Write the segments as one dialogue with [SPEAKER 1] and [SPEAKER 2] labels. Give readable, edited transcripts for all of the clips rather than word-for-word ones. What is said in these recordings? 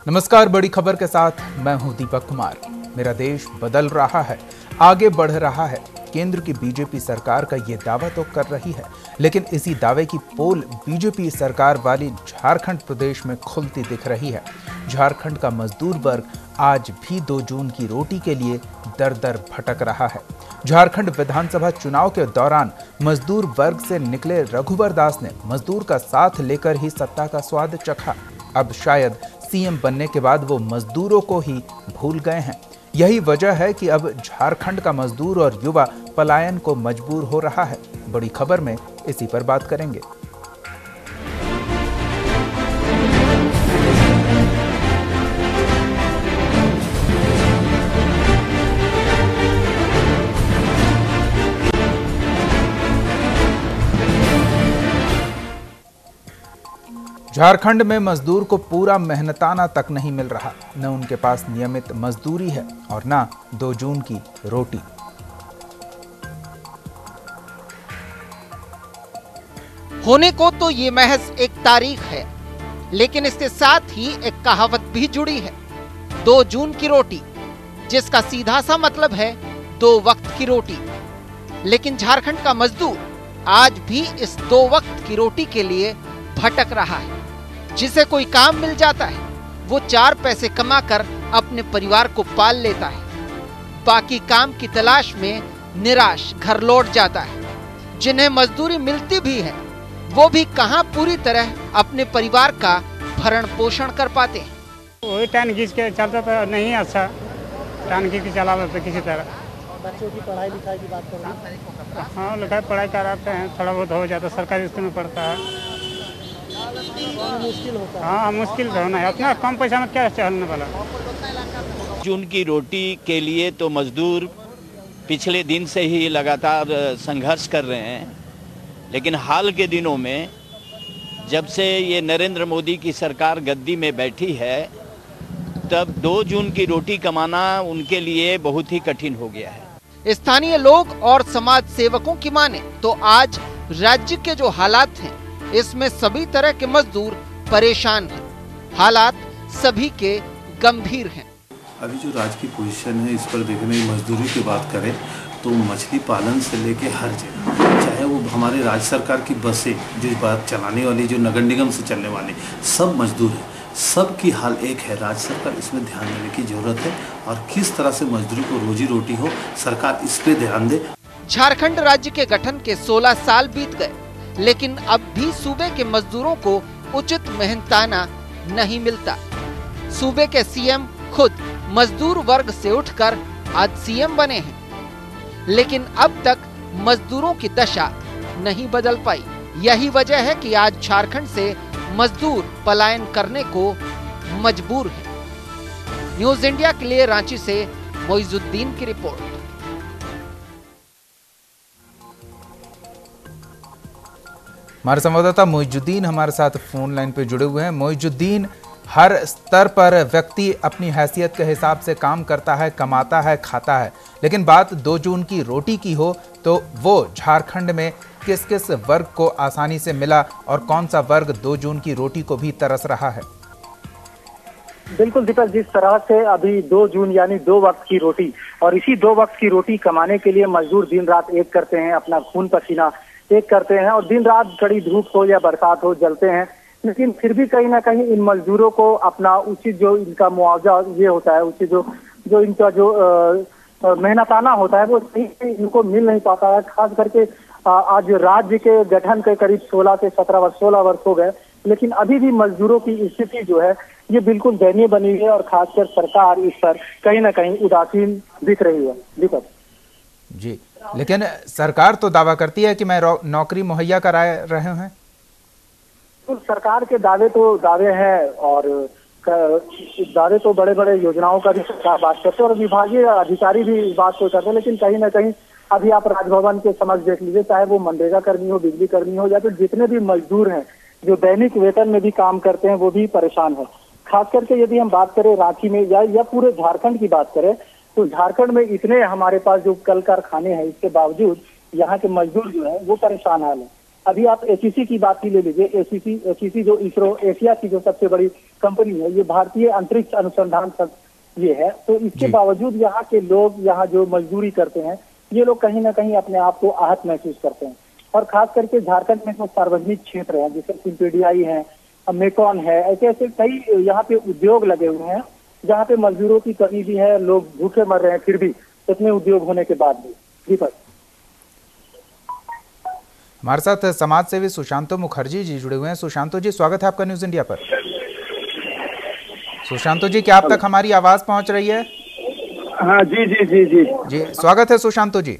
[SPEAKER 1] नमस्कार, बड़ी खबर के साथ मैं हूं दीपक कुमार। मेरा देश बदल रहा है, आगे बढ़ रहा है। केंद्र की बीजेपी सरकार का ये दावा तो कर रही है, लेकिन इसी दावे की पोल बीजेपी सरकार वाली झारखंड प्रदेश में खुलती दिख रही है। झारखंड का मजदूर वर्ग आज भी 2 जून की रोटी के लिए दर दर भटक रहा है। झारखंड विधानसभा चुनाव के दौरान मजदूर वर्ग से निकले रघुवर दास ने मजदूर का साथ लेकर ही सत्ता का स्वाद चखा। अब शायद सीएम बनने के बाद वो मजदूरों को ही भूल गए हैं। यही वजह है कि अब झारखंड का मजदूर और युवा पलायन को मजबूर हो रहा है। बड़ी खबर में इसी पर बात करेंगे। झारखंड में मजदूर को पूरा मेहनताना तक नहीं मिल रहा। न उनके पास नियमित मजदूरी है और न 2 जून की रोटी।
[SPEAKER 2] होने को तो ये महज एक तारीख है, लेकिन इसके साथ ही एक कहावत भी जुड़ी है, 2 जून की रोटी, जिसका सीधा सा मतलब है 2 वक्त की रोटी। लेकिन झारखंड का मजदूर आज भी इस 2 वक्त की रोटी के लिए भटक रहा है। जिसे कोई काम मिल जाता है वो 4 पैसे कमाकर अपने परिवार को पाल लेता है, बाकी काम की तलाश में निराश घर लौट जाता है। जिन्हें मजदूरी मिलती भी है वो भी कहां पूरी तरह अपने परिवार का भरण पोषण कर पाते हैं।
[SPEAKER 3] वही टाइम घींच के चलता था, नहीं अच्छा टाइम घींच के चला लेते किसी तरह।
[SPEAKER 4] बच्चों की पढ़ाई लिखाई की बात करें?
[SPEAKER 3] हाँ, लिखाई पढ़ाई कराते हैं, थोड़ा बहुत हो जाता, सरकारी स्कूल में पढ़ता है।
[SPEAKER 4] मुश्किल होता है।
[SPEAKER 3] हाँ, मुश्किल तो होना है, इतना कम पैसा में क्या चलने वाला।
[SPEAKER 5] जून की रोटी के लिए तो मजदूर पिछले दिन से ही लगातार संघर्ष कर रहे हैं, लेकिन हाल के दिनों में जब से ये नरेंद्र मोदी की सरकार गद्दी में बैठी है, तब 2 जून की रोटी कमाना उनके लिए बहुत ही कठिन हो गया है।
[SPEAKER 2] स्थानीय लोग और समाज सेवकों की माने तो आज राज्य के जो हालात हैं, इसमें सभी तरह के मजदूर परेशान हैं। हालात सभी के गंभीर हैं।
[SPEAKER 6] अभी जो राज्य की पोजीशन है, इस पर देखने मजदूरी की बात करें तो मछली पालन से लेके हर जगह, चाहे वो हमारे राज्य सरकार की बसें जो बात चलाने वाली, जो नगर निगम से चलने वाली, सब मजदूर हैं। सबकी हाल एक है। राज्य सरकार इसमें ध्यान देने की जरूरत है और किस तरह से मजदूरों को रोजी रोटी हो, सरकार इस पे ध्यान दे।
[SPEAKER 2] झारखंड राज्य के गठन के 16 साल बीत गए, लेकिन अब भी सूबे के मजदूरों को उचित मेहनताना नहीं मिलता। सूबे के सीएम खुद मजदूर वर्ग से उठकर आज सीएम बने हैं, लेकिन अब तक मजदूरों की दशा नहीं बदल पाई। यही वजह है कि आज झारखंड से मजदूर पलायन करने को मजबूर है। न्यूज इंडिया के लिए रांची से मोइजुद्दीन की रिपोर्ट।
[SPEAKER 1] हमारे संवाददाता मोइजुद्दीन हमारे साथ फोन लाइन पे जुड़े हुए हैं। मोइजुद्दीन, हर स्तर पर व्यक्ति अपनी हैसियत के हिसाब से काम करता है, कमाता है, खाता है, लेकिन बात 2 जून की रोटी की हो तो वो झारखंड में किस किस वर्ग को आसानी से मिला और कौन सा वर्ग 2 जून की रोटी को भी तरस रहा है?
[SPEAKER 4] बिल्कुल दीपक, जिस तरह से अभी 2 जून यानी 2 वक्त की रोटी, और इसी 2 वक्त की रोटी कमाने के लिए मजदूर दिन रात एक करते हैं, अपना खून पसीना एक करते हैं और दिन रात कड़ी धूप हो या बरसात हो जलते हैं। लेकिन फिर भी कहीं ना कहीं इन मजदूरों को अपना उचित जो इनका मुआवजा ये होता है, उचित जो इनका जो मेहनताना होता है वो सही से इनको मिल नहीं पाता है। खास करके आज राज्य के गठन के करीब 16 से 17 वर्ष 16 वर्ष हो गए, लेकिन अभी भी मजदूरों की स्थिति जो है ये बिल्कुल दयनीय बनी हुई है और खासकर सरकार इस पर कहीं ना कहीं उदासीन दिख रही है। दीपक
[SPEAKER 1] जी, लेकिन सरकार तो दावा करती है कि मैं नौकरी मुहैया करा रहे हैं।
[SPEAKER 4] तो सरकार के दावे तो दावे हैं और दावे तो बड़े बड़े योजनाओं का भी सरकार बात करते हैं और विभागीय अधिकारी भी इस बात को करते हैं, लेकिन कहीं ना कहीं अभी आप राजभवन के समक्ष देख लीजिए, चाहे वो मनरेगा कर्मी हो, बिजली कर्मी हो, या फिर जितने भी मजदूर हैं जो दैनिक वेतन में भी काम करते हैं, वो भी परेशान है। खास करके यदि हम बात करें रांची में या पूरे झारखंड की बात करें, तो झारखंड में इतने हमारे पास जो कल कारखाने हैं, इसके बावजूद यहाँ के मजदूर जो है वो परेशान हाल है। अभी आप एचईसी की बात ही ले लीजिए। एचईसी जो इसरो एशिया की जो सबसे बड़ी कंपनी है, ये भारतीय अंतरिक्ष अनुसंधान ये है, तो इसके बावजूद यहाँ के लोग, यहाँ जो मजदूरी करते हैं, ये लोग कहीं ना कहीं अपने आप को आहत महसूस करते हैं। और खास करके झारखंड में जो सार्वजनिक क्षेत्र है, जैसे सिंपेडीआई है, मेकॉन है, ऐसे ऐसे कई यहाँ पे उद्योग लगे हुए हैं जहाँ पे मजदूरों की कमी भी है, लोग भूखे मर रहे हैं फिर भी, इतने उद्योग होने के बाद भी। दीपक,
[SPEAKER 1] हमारे साथ समाज सेवी सुशांतो मुखर्जी जी जुड़े हुए हैं। सुशांतो जी, स्वागत है आपका न्यूज इंडिया पर। सुशांतो जी, क्या आप तक हमारी आवाज पहुंच रही है?
[SPEAKER 7] हाँ जी जी जी जी
[SPEAKER 1] जी, स्वागत है सुशांतो जी।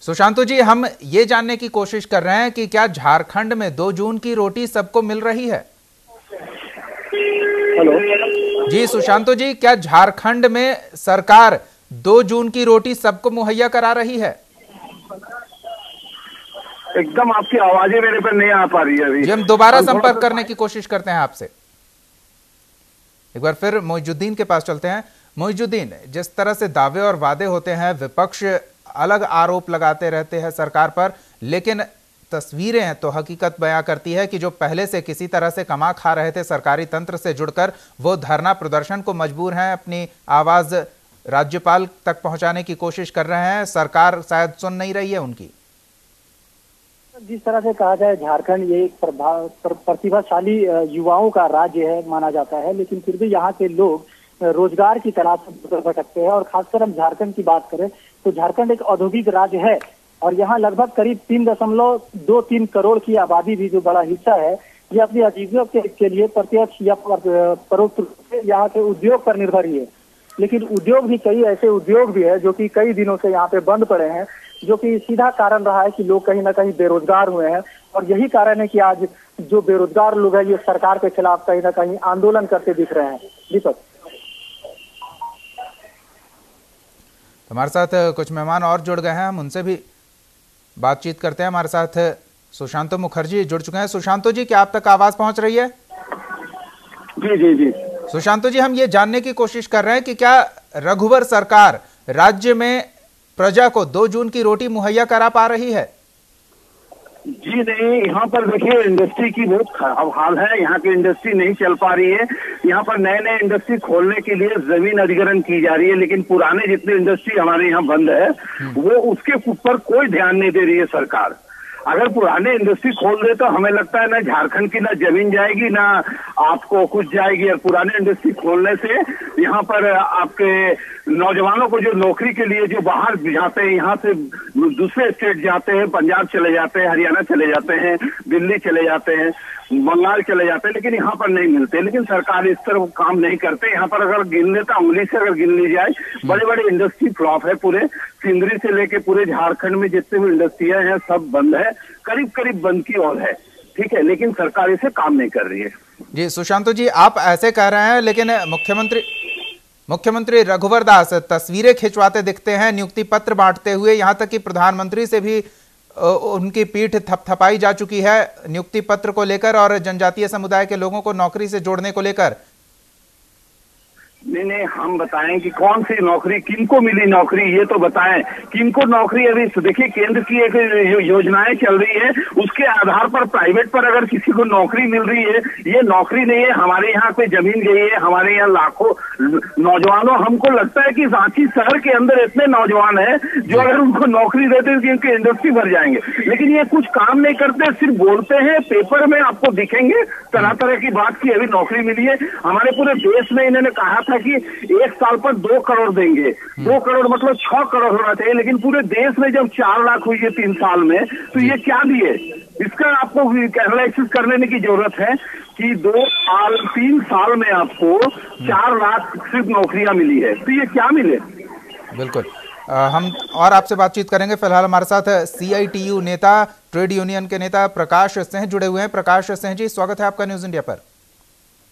[SPEAKER 1] सुशांतो जी, हम ये जानने की कोशिश कर रहे हैं कि क्या झारखंड में 2 जून की रोटी सबको मिल रही है?
[SPEAKER 7] हेलो
[SPEAKER 1] जी सुशांतो जी, क्या झारखंड में सरकार 2 जून की रोटी सबको मुहैया करा रही है?
[SPEAKER 7] एकदम आपकी आवाजें मेरे पर नहीं आ पा रही है अभी।
[SPEAKER 1] जी, हम दोबारा संपर्क करने की कोशिश करते हैं आपसे। एक बार फिर मोइजुद्दीन के पास चलते हैं। मोइजुद्दीन, जिस तरह से दावे और वादे होते हैं, विपक्ष अलग आरोप लगाते रहते हैं सरकार पर, लेकिन तस्वीरें तो हकीकत बयां करती है कि जो पहले से किसी तरह से कमा खा रहे थे सरकारी तंत्र से जुड़कर, वो धरना प्रदर्शन को मजबूर हैं, अपनी आवाज राज्यपाल तक पहुंचाने की कोशिश कर रहे हैं। सरकार शायद सुन नहीं रही है उनकी।
[SPEAKER 4] जिस तरह से कहा जाए, झारखंड ये एक प्रतिभाशाली युवाओं का राज्य है माना जाता है, लेकिन फिर भी यहाँ के लोग रोजगार की तलाश में भटकते हैं। और खासकर हम झारखंड की बात करें तो झारखंड एक औद्योगिक राज्य है और यहाँ लगभग करीब 3.23 करोड़ की आबादी भी जो बड़ा हिस्सा है, ये अपनी आजीविका के लिए प्रत्यक्ष या परोक्ष रूप से यहाँ के उद्योग पर निर्भर ही है। लेकिन उद्योग भी, कई ऐसे उद्योग भी है जो कि कई दिनों से यहाँ पे बंद पड़े हैं, जो कि सीधा कारण रहा है कि लोग कहीं ना कहीं बेरोजगार हुए हैं। और यही कारण है कि आज जो बेरोजगार लोग हैं, ये सरकार के खिलाफ कहीं ना कहीं आंदोलन करते दिख रहे हैं। दीपक,
[SPEAKER 1] हमारे साथ कुछ मेहमान और जुड़ गए हैं, हम उनसे भी बातचीत करते हैं। हमारे साथ सुशांतो मुखर्जी जुड़ चुके हैं। सुशांतो जी, क्या आप तक आवाज पहुंच रही है?
[SPEAKER 7] जी जी जी
[SPEAKER 1] सुशांतो जी, हम ये जानने की कोशिश कर रहे हैं कि क्या रघुवर सरकार राज्य में प्रजा को 2 जून की रोटी मुहैया करा पा रही है?
[SPEAKER 7] जी नहीं, यहाँ पर देखिए इंडस्ट्री की बहुत खराब हाल है। यहाँ की इंडस्ट्री नहीं चल पा रही है। यहाँ पर नए नए इंडस्ट्री खोलने के लिए जमीन अधिग्रहण की जा रही है, लेकिन पुराने जितने इंडस्ट्री हमारे यहाँ बंद है, वो उसके ऊपर कोई ध्यान नहीं दे रही है सरकार। अगर पुराने इंडस्ट्री खोल दे तो हमें लगता है ना झारखंड की ना जमीन जाएगी ना आपको कुछ जाएगी। और पुराने इंडस्ट्री खोलने से यहाँ पर आपके नौजवानों को जो नौकरी के लिए जो बाहर जाते हैं, यहाँ से दूसरे स्टेट जाते हैं, पंजाब चले जाते हैं, हरियाणा चले जाते हैं, दिल्ली चले जाते हैं, बंगाल चले जाते हैं, लेकिन यहाँ पर नहीं मिलते। लेकिन सरकार इस तरह काम नहीं करते। यहाँ पर अगर गिन लेता, उंगली से अगर गिन ली जाए, बड़े बड़े इंडस्ट्री फ्लॉप है। पूरे सिंदरी से लेके पूरे झारखंड में जितने भी इंडस्ट्रियां हैं सब बंद है, करीब करीब बंद की ओर है। ठीक है, लेकिन सरकार इसे काम नहीं कर रही है।
[SPEAKER 1] जी सुशांतो जी, आप ऐसे कह रहे हैं, लेकिन मुख्यमंत्री रघुवर दास तस्वीरें खिंचवाते दिखते हैं, नियुक्ति पत्र बांटते हुए, यहां तक कि प्रधानमंत्री से भी उनकी पीठ थपथपाई जा चुकी है नियुक्ति पत्र को लेकर और जनजातीय समुदाय के लोगों को नौकरी से जोड़ने को लेकर।
[SPEAKER 7] नहीं, हम बताएं कि कौन सी नौकरी, किनको मिली नौकरी, ये तो बताएं। किनको नौकरी अभी देखिए, केंद्र की एक योजनाएं चल रही है, उसके आधार पर प्राइवेट पर अगर किसी को नौकरी मिल रही है, ये नौकरी नहीं है। हमारे यहाँ पे जमीन गई है, हमारे यहाँ लाखों नौजवानों, हमको लगता है कि रांची शहर के अंदर इतने नौजवान है जो अगर उनको नौकरी देते हैं उनकी इंडस्ट्री भर जाएंगे, लेकिन ये कुछ काम नहीं करते, सिर्फ बोलते हैं। पेपर में आपको दिखेंगे तरह तरह की बात की अभी नौकरी मिली है। हमारे पूरे देश में इन्होंने कहा था कि 1 साल पर 2 करोड़ देंगे। 2 करोड़ मतलब 6 करोड़ होना चाहिए, लेकिन पूरे देश में जब 4 लाख हुई है 3 साल में, तो ये क्या दिए? इसका आपको एनालिसिस करने की जरूरत है कि 3 साल में आपको 4 लाख सिर्फ नौकरियां मिली है, तो ये क्या मिले?
[SPEAKER 1] बिल्कुल, हम और आपसे बातचीत करेंगे। फिलहाल हमारे साथ CITU नेता ट्रेड यूनियन के नेता प्रकाश सिंह जुड़े हुए हैं। प्रकाश सिंह जी, स्वागत है आपका न्यूज इंडिया पर।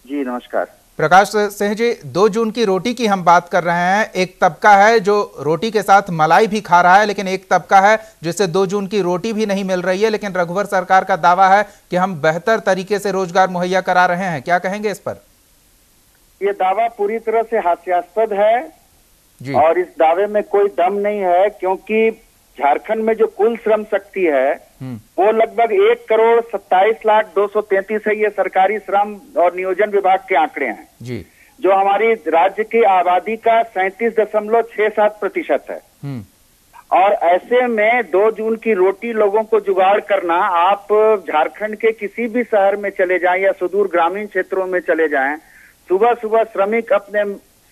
[SPEAKER 8] जी नमस्कार।
[SPEAKER 1] प्रकाश सिंह जी, 2 जून की रोटी की हम बात कर रहे हैं। एक तबका है जो रोटी के साथ मलाई भी खा रहा है, लेकिन एक तबका है जिसे 2 जून की रोटी भी नहीं मिल रही है। लेकिन रघुवर सरकार का दावा है कि हम बेहतर तरीके से रोजगार मुहैया करा रहे हैं। क्या कहेंगे इस पर?
[SPEAKER 8] ये दावा पूरी तरह से हास्यास्पद है
[SPEAKER 1] जी।
[SPEAKER 8] और इस दावे में कोई दम नहीं है, क्योंकि झारखंड में जो कुल श्रम शक्ति है वो लगभग 1,27,233 है। ये सरकारी श्रम और नियोजन विभाग के आंकड़े हैं
[SPEAKER 1] जी,
[SPEAKER 8] जो हमारी राज्य की आबादी का 37.67% है। और ऐसे में 2 जून की रोटी लोगों को जुगाड़ करना, आप झारखंड के किसी भी शहर में चले जाएं या सुदूर ग्रामीण क्षेत्रों में चले जाएं, सुबह सुबह श्रमिक अपने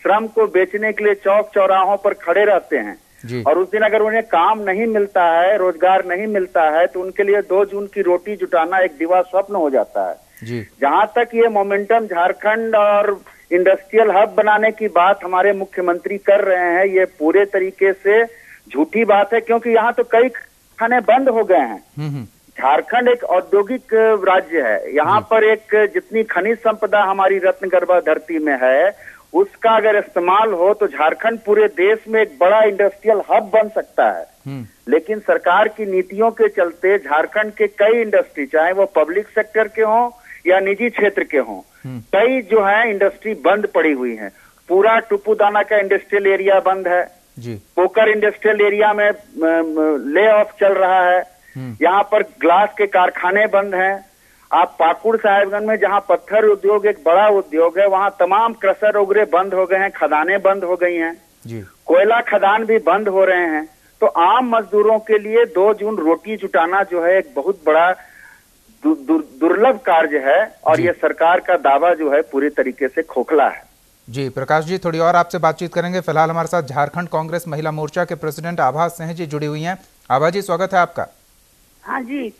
[SPEAKER 8] श्रम को बेचने के लिए चौक चौराहों पर खड़े रहते हैं और उस दिन अगर उन्हें काम नहीं मिलता है, रोजगार नहीं मिलता है, तो उनके लिए 2 जून की रोटी जुटाना एक दिवा स्वप्न हो जाता है
[SPEAKER 1] जी।
[SPEAKER 8] जहां तक ये मोमेंटम झारखंड और इंडस्ट्रियल हब बनाने की बात हमारे मुख्यमंत्री कर रहे हैं, ये पूरे तरीके से झूठी बात है, क्योंकि यहाँ तो कई खाने बंद हो गए हैं। झारखंड एक औद्योगिक राज्य है। यहाँ पर एक जितनी खनिज संपदा हमारी रत्नगर्भा धरती में है, उसका अगर इस्तेमाल हो तो झारखंड पूरे देश में एक बड़ा इंडस्ट्रियल हब बन सकता है। लेकिन सरकार की नीतियों के चलते झारखंड के कई इंडस्ट्री, चाहे वो पब्लिक सेक्टर के हों या निजी क्षेत्र के हों, कई जो है इंडस्ट्री बंद पड़ी हुई है। पूरा टुपुदाना का इंडस्ट्रियल एरिया बंद है
[SPEAKER 1] जी।
[SPEAKER 8] पोकर इंडस्ट्रियल एरिया में ले ऑफ चल रहा है। यहाँ पर ग्लास के कारखाने बंद हैं। आप पाकुड़ साहेबगंज में जहाँ पत्थर उद्योग एक बड़ा उद्योग है, वहाँ तमाम क्रशर वगैरह बंद हो गए हैं, खदानें बंद हो गई हैं
[SPEAKER 1] जी।
[SPEAKER 8] कोयला खदान भी बंद हो रहे हैं। तो आम मजदूरों के लिए 2 जून रोटी जुटाना जो है एक बहुत बड़ा दुर्लभ कार्य है और ये सरकार का दावा जो है पूरी तरीके से खोखला है।
[SPEAKER 1] जी प्रकाश जी, थोड़ी और आपसे बातचीत करेंगे। फिलहाल हमारे साथ झारखंड कांग्रेस महिला मोर्चा के प्रेसिडेंट आभा सिंह जी जुड़ी हुई हैं। आभा जी, स्वागत है आपका।
[SPEAKER 9] हाँ जी।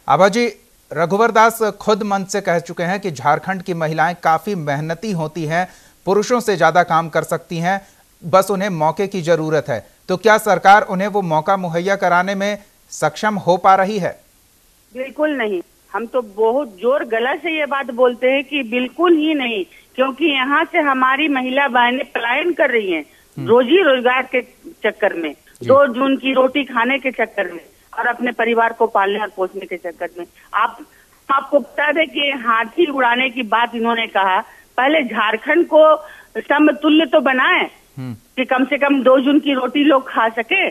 [SPEAKER 1] आभा जी, रघुवर दास खुद मंच से कह चुके हैं कि झारखंड की महिलाएं काफी मेहनती होती हैं, पुरुषों से ज्यादा काम कर सकती हैं, बस उन्हें मौके की जरूरत है। तो क्या सरकार उन्हें वो मौका मुहैया कराने में सक्षम हो पा रही है?
[SPEAKER 9] बिल्कुल नहीं। हम तो बहुत जोर गला से ये बात बोलते हैं कि बिल्कुल ही नहीं, क्योंकि यहाँ से हमारी महिला बहनें पलायन कर रही हैं रोजी रोजगार के चक्कर में, 2 जून की रोटी खाने के चक्कर में और अपने परिवार को पालने और पोसने के चक्कर में। आपको बता दें कि हाथी उड़ाने की बात इन्होंने कहा। पहले झारखंड को समतुल्य तो बनाए कि कम से कम 2 जून की रोटी लोग खा सके।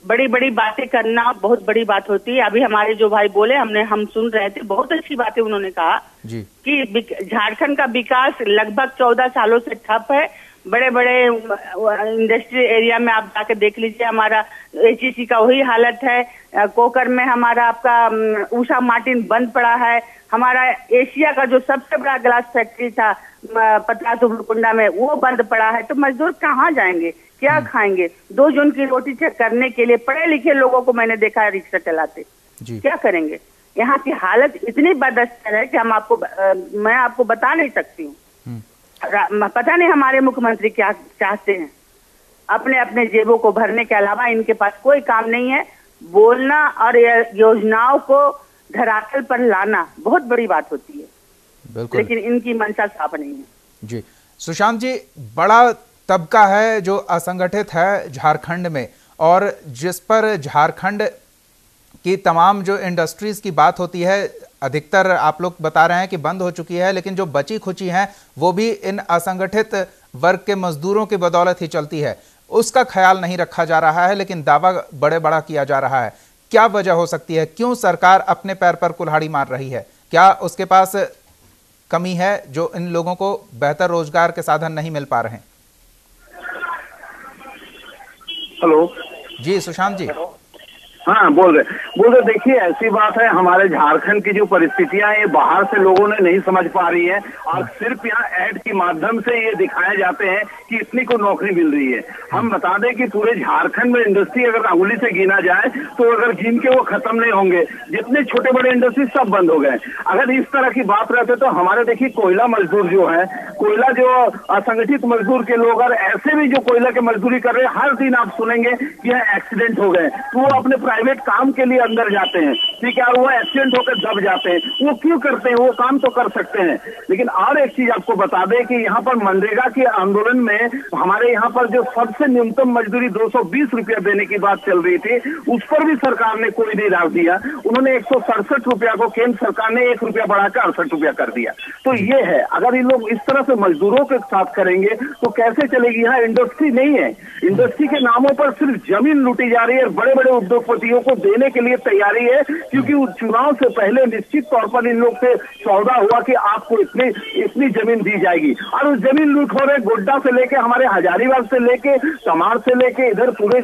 [SPEAKER 9] बड़ी बड़ी बातें करना बहुत बड़ी बात होती है। अभी हमारे जो भाई बोले, हम सुन रहे थे, बहुत अच्छी बातें उन्होंने कहा कि झारखंड का विकास लगभग 14 सालों से ठप है। बड़े बड़े इंडस्ट्री एरिया में आप जाकर देख लीजिए, हमारा HEC का वही हालत है। कोकर में हमारा आपका उषा मार्टिन बंद पड़ा है। हमारा एशिया का जो सबसे बड़ा ग्लास फैक्ट्री था पतरातु बुरकुंडा में, वो बंद पड़ा है। तो मजदूर कहाँ जाएंगे, क्या खाएंगे? 2 जून की रोटी चेक करने के लिए पढ़े लिखे लोगों को मैंने देखा है रिक्शा चलाते, क्या करेंगे? यहाँ की हालत इतनी बदस्तर है कि मैं आपको बता नहीं सकती हूँ। पता नहीं हमारे मुख्यमंत्री क्या चाहते हैं। अपने अपने जेबों को भरने के अलावा इनके पास कोई काम नहीं है। बोलना और योजनाओं को धरातल पर लाना बहुत बड़ी बात होती है, लेकिन इनकी मंशा साफ नहीं है।
[SPEAKER 1] जी सुशांत जी, बड़ा तबका है जो असंगठित है झारखंड में, और जिस पर झारखंड की तमाम जो इंडस्ट्रीज की बात होती है, अधिकतर आप लोग बता रहे हैं कि बंद हो चुकी है, लेकिन जो बची खुची हैं वो भी इन असंगठित वर्ग के मजदूरों की बदौलत ही चलती है। उसका ख्याल नहीं रखा जा रहा है, लेकिन दावा बड़े बड़ा किया जा रहा है। क्या वजह हो सकती है? क्यों सरकार अपने पैर पर कुल्हाड़ी मार रही है? क्या उसके पास कमी है जो इन लोगों को बेहतर रोजगार के साधन नहीं मिल पा रहे हैं?
[SPEAKER 7] हेलो
[SPEAKER 1] जी सुशांत जी।
[SPEAKER 7] हाँ बोल रहे देखिए, ऐसी बात है, हमारे झारखंड की जो परिस्थितियां ये बाहर से लोगों ने नहीं समझ पा रही है और सिर्फ यहाँ ऐड के माध्यम से ये दिखाए जाते हैं कि इतनी को नौकरी मिल रही है। हम बता दें कि पूरे झारखंड में इंडस्ट्री अगर अंगुली से गिना जाए तो अगर गिन के वो खत्म नहीं होंगे। जितने छोटे बड़े इंडस्ट्री सब बंद हो गए। अगर इस तरह की बात रहते तो हमारे देखिए कोयला मजदूर जो है, कोयला जो असंगठित मजदूर के लोग और ऐसे भी जो कोयला के मजदूरी कर रहे हैं, हर दिन आप सुनेंगे कि यहाँ एक्सीडेंट हो गए, तो वो अपने प्राइवेट काम के लिए अंदर जाते हैं, ठीक है, और वो एक्सीडेंट होकर दब जाते हैं, वो क्यों करते हैं? वो काम तो कर सकते हैं। लेकिन और एक चीज आपको बता दें कि यहाँ पर मनरेगा के आंदोलन में हमारे यहाँ पर जो सबसे न्यूनतम मजदूरी 220 रुपया देने की बात चल रही थी, उस पर भी सरकार ने कोई नहीं राग दिया। उन्होंने 167 रुपया को केंद्र सरकार ने 1 रुपया बढ़ाकर 68 रुपया कर दिया। तो ये है, अगर ये लोग इस तरह से मजदूरों के साथ करेंगे तो कैसे चलेगी? यहाँ इंडस्ट्री नहीं है, इंडस्ट्री के नामों पर सिर्फ जमीन लूटी जा रही है। बड़े बड़े उद्योगपतियों को देने के लिए तैयारी है, क्योंकि चुनाव से पहले निश्चित तौर पर इन लोग से सौदा हुआ कि आपको इतनी जमीन दी जाएगी, और उस जमीन लूट हो रहे गोड्डा से लेके हमारे हजारीबाग से लेके तमाड़ से लेके इधर पूरे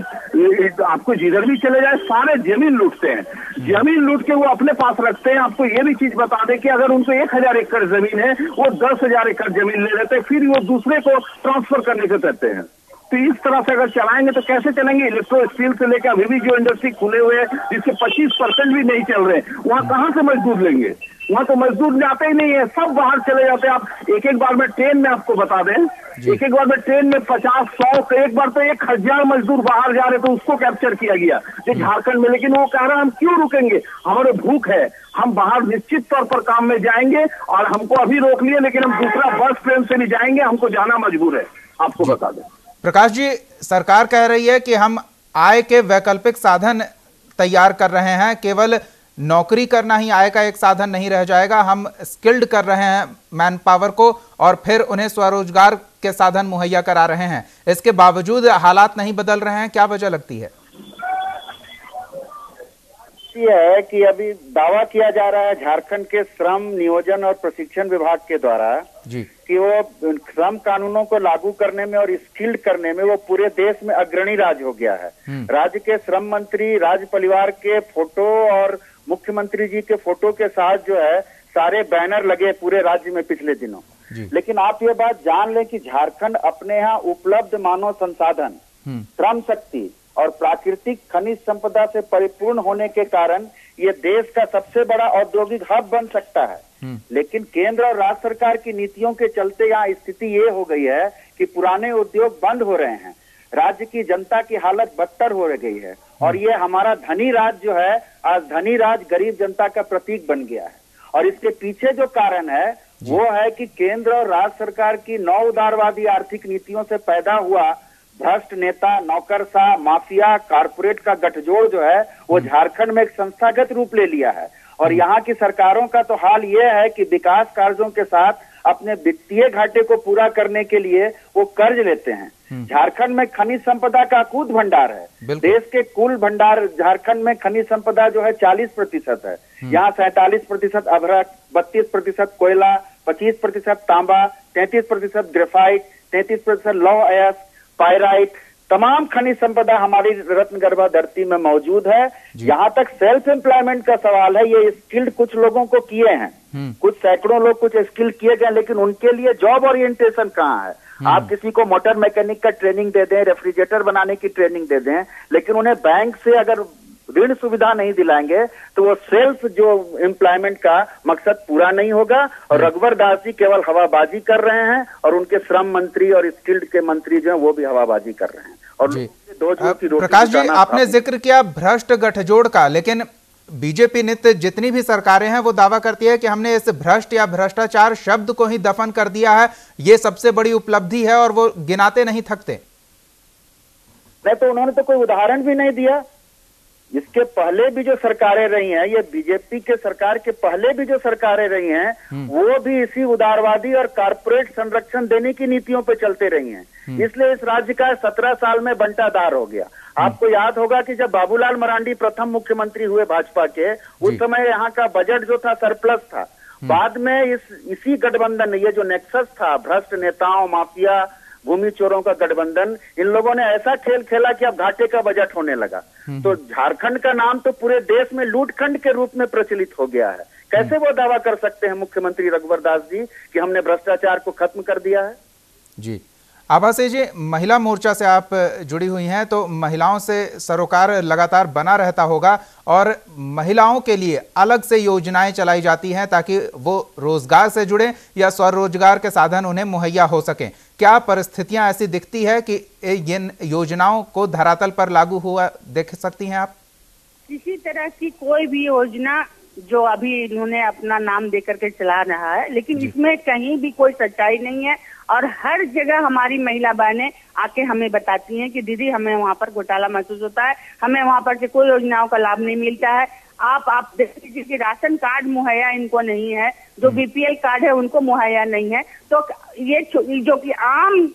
[SPEAKER 7] आपको जिधर भी चले जाए सारे जमीन लूटते हैं। जमीन लूट के वो अपने पास रखते हैं। आपको ये भी चीज बता दें कि अगर उनको 1000 एकड़ जमीन है, वो 10,000 एकड़ जमीन ले लेते हैं, फिर वो दूसरे को ट्रांसफर करने को कहते हैं। तो इस तरह से अगर चलाएंगे तो कैसे चलेंगे? इलेक्ट्रो स्टील से लेकर अभी भी जो इंडस्ट्री खुले हुए हैं जिसके 25% भी नहीं चल रहे, वहां कहां से मजदूर लेंगे? वहां तो मजदूर जाते ही नहीं है, सब बाहर चले जाते हैं। आप एक बार में ट्रेन में आपको बता दें, एक बार में ट्रेन में 50, 100, एक बार तो 1000 मजदूर बाहर जा रहे, तो उसको कैप्चर किया गया जो झारखंड में। लेकिन वो कह रहा है हम क्यों रुकेंगे, हमारे भूख है, हम बाहर निश्चित तौर पर काम में जाएंगे, और हमको अभी रोक लिए लेकिन हम दूसरा बस ट्रेन से भी जाएंगे, हमको जाना मजबूर है। आपको बता दें
[SPEAKER 1] प्रकाश जी, सरकार कह रही है कि हम आय के वैकल्पिक साधन तैयार कर रहे हैं, केवल नौकरी करना ही आय का एक साधन नहीं रह जाएगा, हम स्किल्ड कर रहे हैं मैन पावर को और फिर उन्हें स्वरोजगार के साधन मुहैया करा रहे हैं। इसके बावजूद हालात नहीं बदल रहे हैं, क्या वजह लगती है?
[SPEAKER 8] ये है कि अभी दावा किया जा रहा है झारखंड के श्रम नियोजन और प्रशिक्षण विभाग के द्वारा
[SPEAKER 1] जी
[SPEAKER 8] कि वो श्रम कानूनों को लागू करने में और स्किल्ड करने में वो पूरे देश में अग्रणी राज्य हो गया है। राज्य के श्रम मंत्री राज्य परिवार के फोटो और मुख्यमंत्री जी के फोटो के साथ जो है सारे बैनर लगे पूरे राज्य में पिछले दिनों। लेकिन आप ये बात जान लें कि झारखंड अपने यहाँ उपलब्ध मानव संसाधन, श्रम शक्ति और प्राकृतिक खनिज संपदा से परिपूर्ण होने के कारण ये देश का सबसे बड़ा औद्योगिक हब बन सकता है। लेकिन केंद्र और राज्य सरकार की नीतियों के चलते यहाँ स्थिति ये हो गई है कि पुराने उद्योग बंद हो रहे हैं, राज्य की जनता की हालत बदतर हो गई है, और ये हमारा धनी राज्य जो है आज धनी राज्य गरीब जनता का प्रतीक बन गया है। और इसके पीछे जो कारण है वो है कि केंद्र और राज्य सरकार की नौ उदारवादी आर्थिक नीतियों से पैदा हुआ भ्रष्ट नेता, नौकरशाह, माफिया, कारपोरेट का गठजोड़ जो है वो झारखंड में एक संस्थागत रूप ले लिया है। और यहाँ की सरकारों का तो हाल ये है कि विकास कार्यों के साथ अपने वित्तीय घाटे को पूरा करने के लिए वो कर्ज लेते हैं। झारखंड में खनिज संपदा का अकूत भंडार है। देश के कुल भंडार झारखंड में खनिज संपदा जो है 40% है। यहाँ 47% अभ्रक, 32% कोयला, 25% तांबा, 33% ग्रेफाइट, 33% लौह अयस्क, पायराइट, तमाम खनिज संपदा हमारी रत्नगर्भा धरती में मौजूद है। यहाँ तक सेल्फ एम्प्लॉयमेंट का सवाल है, ये स्किल्ड कुछ लोगों को किए हैं, कुछ सैकड़ों लोग कुछ स्किल किए गए, लेकिन उनके लिए जॉब ओरिएंटेशन कहाँ है? आप किसी को मोटर मैकेनिक का ट्रेनिंग दे दें, रेफ्रिजरेटर बनाने की ट्रेनिंग दे दें, लेकिन उन्हें बैंक से अगर ऋण सुविधा नहीं दिलाएंगे तो वो सेल्फ जो एम्प्लॉयमेंट का मकसद पूरा नहीं होगा। और रघुवर दास जी केवल हवाबाजी कर रहे हैं और उनके श्रम मंत्री और स्किल्ड के मंत्री जो हैं वो भी हवाबाजी कर रहे हैं। और
[SPEAKER 1] प्रकाश जी, आपने जिक्र किया भ्रष्ट गठजोड़ का, लेकिन बीजेपी नित्य जितनी भी सरकारें हैं वो दावा करती है कि हमने इस भ्रष्ट या भ्रष्टाचार शब्द को ही दफन कर दिया है, ये सबसे बड़ी उपलब्धि है, और वो गिनाते नहीं थकते।
[SPEAKER 8] नहीं तो उन्होंने तो कोई उदाहरण भी नहीं दिया। इसके पहले भी जो सरकारें रही हैं, ये बीजेपी के सरकार के पहले भी जो सरकारें रही हैं वो भी इसी उदारवादी और कारपोरेट संरक्षण देने की नीतियों पे चलते रही हैं। इसलिए इस राज्य का 17 साल में बंटाधार हो गया। आपको याद होगा कि जब बाबूलाल मरांडी प्रथम मुख्यमंत्री हुए भाजपा के, उस समय यहाँ का बजट जो था सरप्लस था। बाद में इसी गठबंधन, ये जो नेक्सस था भ्रष्ट नेताओं, माफिया, भूमि चोरों का गठबंधन, इन लोगों ने ऐसा खेल खेला कि अब घाटे का बजट होने लगा। तो झारखंड का नाम तो पूरे देश में लूटखंड के रूप में प्रचलित हो गया है। कैसे वो दावा कर सकते हैं मुख्यमंत्री रघुवर दास जी कि हमने भ्रष्टाचार को खत्म कर दिया है?
[SPEAKER 1] जी, आभा सिंह जी, महिला मोर्चा से आप जुड़ी हुई हैं, तो महिलाओं से सरोकार लगातार बना रहता होगा और महिलाओं के लिए अलग से योजनाएं चलाई जाती हैं ताकि वो रोजगार से जुड़े या स्वरोजगार के साधन उन्हें मुहैया हो सकें। क्या परिस्थितियां ऐसी दिखती है कि इन योजनाओं को धरातल पर लागू हुआ देख सकती हैं आप?
[SPEAKER 9] किसी तरह की कोई भी योजना जो अभी इन्होंने अपना नाम देकर के चला रहा है, लेकिन इसमें कहीं भी कोई सच्चाई नहीं है। और हर जगह हमारी महिला बहनें आके हमें बताती हैं कि दीदी हमें वहाँ पर घोटाला महसूस होता है, हमें वहाँ पर से कोई योजनाओं का लाभ नहीं मिलता है। आप देख लीजिए कि राशन कार्ड मुहैया इनको नहीं है, जो बीपीएल कार्ड है उनको मुहैया नहीं है। तो ये जो कि आम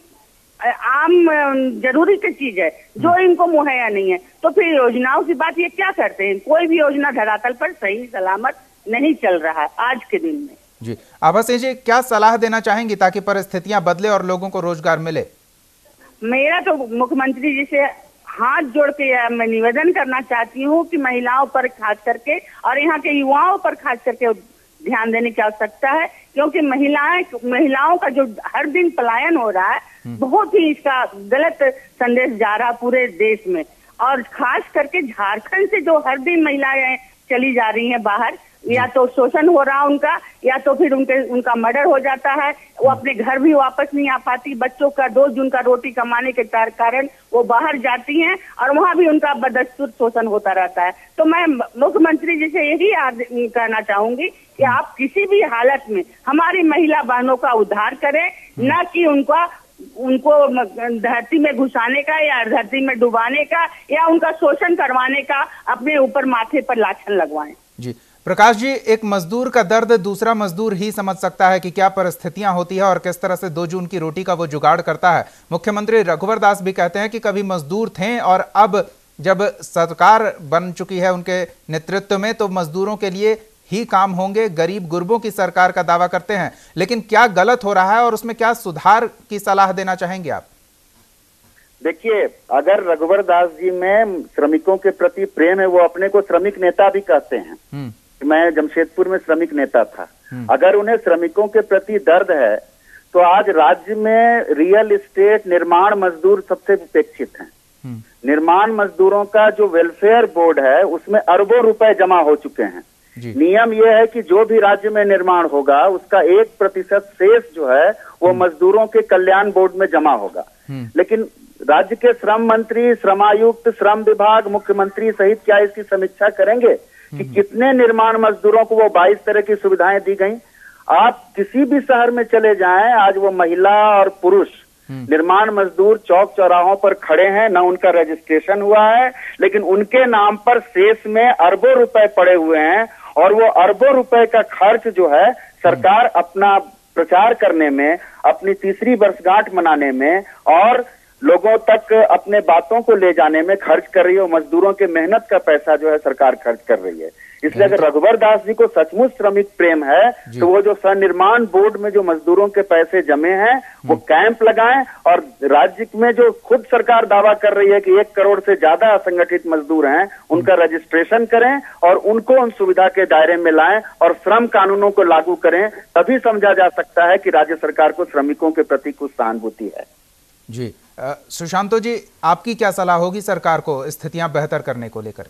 [SPEAKER 9] जरूरी की चीज है जो इनको मुहैया नहीं है, तो फिर योजनाओं की बात ये क्या करते हैं? कोई भी योजना धरातल पर सही सलामत नहीं चल रहा है आज के दिन में।
[SPEAKER 1] जी, आभा सिंह जी, क्या सलाह देना चाहेंगी ताकि परिस्थितियां बदले और लोगों को रोजगार मिले?
[SPEAKER 9] मेरा तो मुख्यमंत्री जी से हाथ जोड़ के मैं निवेदन करना चाहती हूँ कि महिलाओं पर खास करके और यहाँ के युवाओं पर खास करके ध्यान देने की आवश्यकता है, क्योंकि महिलाओं का जो हर दिन पलायन हो रहा है, बहुत ही इसका गलत संदेश जा रहा है पूरे देश में। और खास करके झारखंड से जो हर दिन महिलाएं चली जा रही हैं बाहर, या तो शोषण हो रहा उनका, या तो फिर उनका मर्डर हो जाता है, वो अपने घर भी वापस नहीं आ पाती। बच्चों का 2 जून का रोटी कमाने के कारण वो बाहर जाती हैं और वहाँ भी उनका बदस्तूर शोषण होता रहता है। तो मैं मुख्यमंत्री जी से यही कहना चाहूंगी कि आप किसी भी हालत में हमारी महिला बहनों का उद्धार करें, न कि उनको धरती में घुसाने का या धरती में डुबाने का या उनका शोषण करवाने का अपने ऊपर माथे पर लाछन लगवाएं।
[SPEAKER 1] जी प्रकाश जी, एक मजदूर का दर्द दूसरा मजदूर ही समझ सकता है कि क्या परिस्थितियां होती है और किस तरह से 2 जून की रोटी का वो जुगाड़ करता है। मुख्यमंत्री रघुवर दास भी कहते हैं कि कभी मजदूर थे और अब जब सरकार बन चुकी है उनके नेतृत्व में तो मजदूरों के लिए ही काम होंगे, गरीब गुरबों की सरकार का दावा करते हैं। लेकिन क्या गलत हो रहा है और उसमें क्या सुधार की सलाह देना चाहेंगे आप?
[SPEAKER 8] देखिए, अगर रघुवर दास जी में श्रमिकों के प्रति प्रेम है, वो अपने को श्रमिक नेता भी कहते हैं। मैं जमशेदपुर में श्रमिक नेता था। अगर उन्हें श्रमिकों के प्रति दर्द है तो आज राज्य में रियल एस्टेट निर्माण मजदूर सबसे उपेक्षित हैं। निर्माण मजदूरों का जो वेलफेयर बोर्ड है उसमें अरबों रुपए जमा हो चुके हैं। नियम यह है कि जो भी राज्य में निर्माण होगा उसका 1% शेष जो है वो मजदूरों के कल्याण बोर्ड में जमा होगा। लेकिन राज्य के श्रम मंत्री, श्रमायुक्त, श्रम विभाग, मुख्यमंत्री सहित क्या इसकी समीक्षा करेंगे कि कितने निर्माण मजदूरों को वो 22 तरह की सुविधाएं दी गई? आप किसी भी शहर में चले जाएं, आज वो महिला और पुरुष निर्माण मजदूर चौक चौराहों पर खड़े हैं, न उनका रजिस्ट्रेशन हुआ है, लेकिन उनके नाम पर शेष में अरबों रुपए पड़े हुए हैं। और वो अरबों रुपए का खर्च जो है सरकार अपना प्रचार करने में, अपनी तीसरी वर्षगांठ मनाने में और लोगों तक अपने बातों को ले जाने में खर्च कर रही है। मजदूरों के मेहनत का पैसा जो है सरकार खर्च कर रही है। इसलिए अगर रघुवर दास जी को सचमुच श्रमिक प्रेम है तो वो जो सनिर्माण बोर्ड में जो मजदूरों के पैसे जमे हैं वो कैंप लगाएं और राज्य में जो खुद सरकार दावा कर रही है कि 1 करोड़ से ज्यादा असंगठित मजदूर हैं उनका रजिस्ट्रेशन करें और उनको उन सुविधा के दायरे में लाएं और श्रम कानूनों को लागू करें। तभी समझा जा सकता है कि राज्य सरकार को श्रमिकों के प्रति कुछ सहानुभूति है।
[SPEAKER 1] जी सुशांतो जी, आपकी क्या सलाह होगी सरकार को स्थितियां बेहतर करने को लेकर?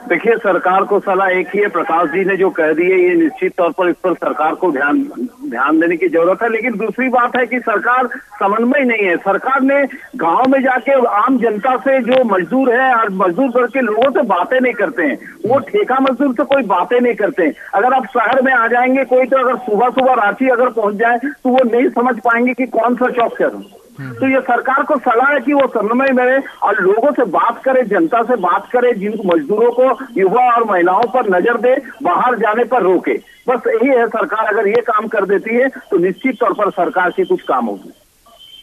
[SPEAKER 7] देखिए, सरकार को सलाह एक ही है, प्रकाश जी ने जो कह दी है ये निश्चित तौर पर इस पर सरकार को ध्यान देने की जरूरत है। लेकिन दूसरी बात है कि सरकार समन्वय नहीं है। सरकार ने गांव में जाके आम जनता से जो मजदूर है और मजदूर वर्ग के लोगों से बातें नहीं करते हैं। वो ठेका मजदूर से कोई बातें नहीं करते हैं। अगर आप शहर में आ जाएंगे कोई, तो अगर सुबह रांची अगर पहुंच जाए तो वो नहीं समझ पाएंगे कि कौन सा चौक से। तो ये सरकार को सलाह है कि वो समन्वय में और लोगों से बात करे, जनता से बात करे, जिन मजदूरों को, युवा और महिलाओं पर नजर दे, बाहर जाने पर रोके। बस यही है, सरकार अगर ये काम कर देती है तो निश्चित तौर पर सरकार की कुछ काम होगी।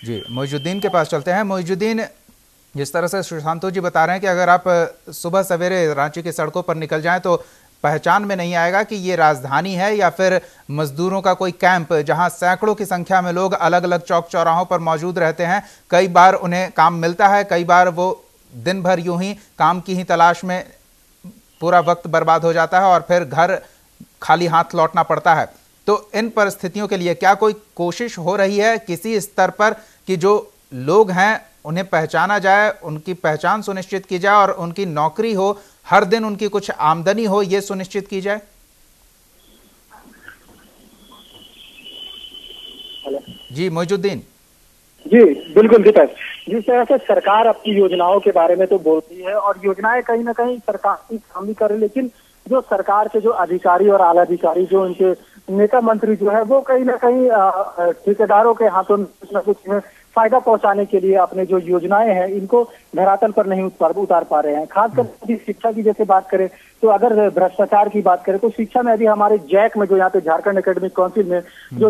[SPEAKER 1] जी मोइजुद्दीन के पास चलते हैं। मोइजुद्दीन, जिस तरह से सुशांतो जी बता रहे हैं कि अगर आप सुबह सवेरे रांची की सड़कों पर निकल जाएं तो पहचान में नहीं आएगा कि ये राजधानी है या फिर मजदूरों का कोई कैंप, जहां सैकड़ों की संख्या में लोग अलग अलग चौक चौराहों पर मौजूद रहते हैं। कई बार उन्हें काम मिलता है, कई बार वो दिन भर यूं ही काम की ही तलाश में पूरा वक्त बर्बाद हो जाता है और फिर घर खाली हाथ लौटना पड़ता है। तो इन परिस्थितियों के लिए क्या कोई कोशिश हो रही है किसी स्तर पर कि जो लोग हैं उन्हें पहचाना जाए, उनकी पहचान सुनिश्चित की जाए और उनकी नौकरी हो, हर दिन उनकी कुछ आमदनी हो, यह सुनिश्चित की जाए? जी मोइजुद्दीन।
[SPEAKER 4] जी बिल्कुल दीपक, जिस तरह से सरकार अपनी योजनाओं के बारे में तो बोलती है और योजनाएं कहीं ना कहीं सरकार की काम भी करे, लेकिन जो सरकार के जो अधिकारी और आला अधिकारी जो उनके नेता मंत्री जो है वो कहीं ना कहीं ठेकेदारों के हाथों में कुछ न कुछ फायदा पहुंचाने के लिए अपने जो योजनाएं हैं इनको धरातल पर नहीं उतार पा रहे हैं। खासकर यदि शिक्षा की जैसे बात करें तो अगर भ्रष्टाचार की बात करें तो शिक्षा में यदि हमारे जैक में जो यहाँ पे झारखंड एकेडमिक काउंसिल में जो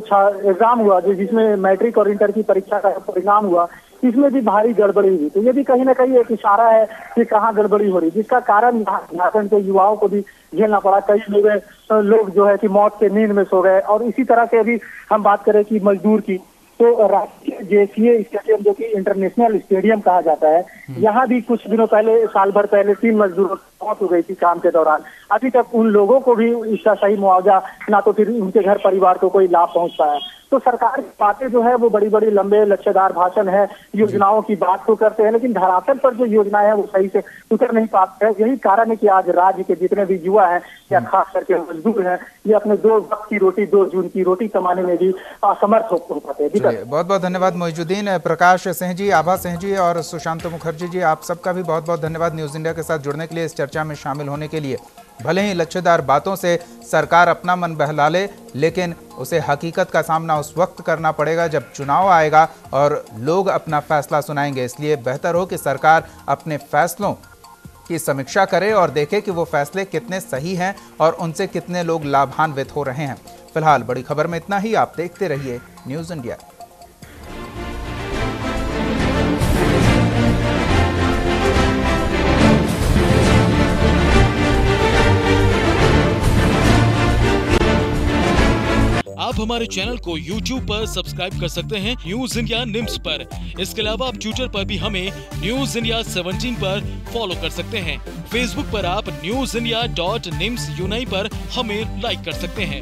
[SPEAKER 4] एग्जाम हुआ जिसमें मैट्रिक और इंटर की परीक्षा का परिणाम हुआ, इसमें भी भारी गड़बड़ी हुई। तो ये भी कहीं ना कहीं एक इशारा है कि कहाँ गड़बड़ी हो रही, जिसका कारण झारखंड के युवाओं को भी झेलना पड़ा। कई लोग जो है कि मौत के नींद में सो गए। और इसी तरह से अभी हम बात करें कि मजदूर की, तो राष्ट्रीय जेसीए स्टेडियम जो कि इंटरनेशनल स्टेडियम कहा जाता है, यहाँ भी कुछ दिनों पहले, साल भर पहले 3 मजदूरों की मौत हो गई थी काम के दौरान। अभी तक उन लोगों को भी इसका सही मुआवजा ना तो फिर उनके घर परिवार को कोई लाभ पहुंच पाया। तो सरकार की बातें जो है वो बड़ी बड़ी लंबे लक्ष्यदार भाषण है, योजनाओं की बात तो करते हैं, लेकिन धरातल पर जो योजनाएं हैं वो सही से उतर नहीं पाते हैं। यही कारण है कि आज राज्य के जितने भी युवा हैं या खास करके मजदूर हैं, ये अपने 2 वक्त की रोटी, 2 जून की रोटी कमाने में भी असमर्थ हो पाते हैं।
[SPEAKER 1] बहुत बहुत धन्यवाद मोइजुद्दीन। प्रकाश सिंह जी, आभा सिंह जी और सुशांत मुखर्जी जी, आप सबका भी बहुत बहुत धन्यवाद न्यूज इंडिया के साथ जुड़ने के लिए, इस चर्चा में शामिल होने के लिए। भले ही लक्ष्यदार बातों से सरकार अपना मन बहला ले, लेकिन उसे हकीकत का सामना उस वक्त करना पड़ेगा जब चुनाव आएगा और लोग अपना फैसला सुनाएंगे। इसलिए बेहतर हो कि सरकार अपने फैसलों की समीक्षा करे और देखे कि वो फैसले कितने सही हैं और उनसे कितने लोग लाभान्वित हो रहे हैं। फिलहाल बड़ी खबर में इतना ही। आप देखते रहिए न्यूज इंडिया।
[SPEAKER 10] आप हमारे चैनल को YouTube पर सब्सक्राइब कर सकते हैं न्यूज इंडिया निम्स पर। इसके अलावा आप ट्विटर पर भी हमें न्यूज इंडिया 17 पर फॉलो कर सकते हैं। फेसबुक पर आप newsindia.nimsuni पर हमें लाइक कर सकते हैं।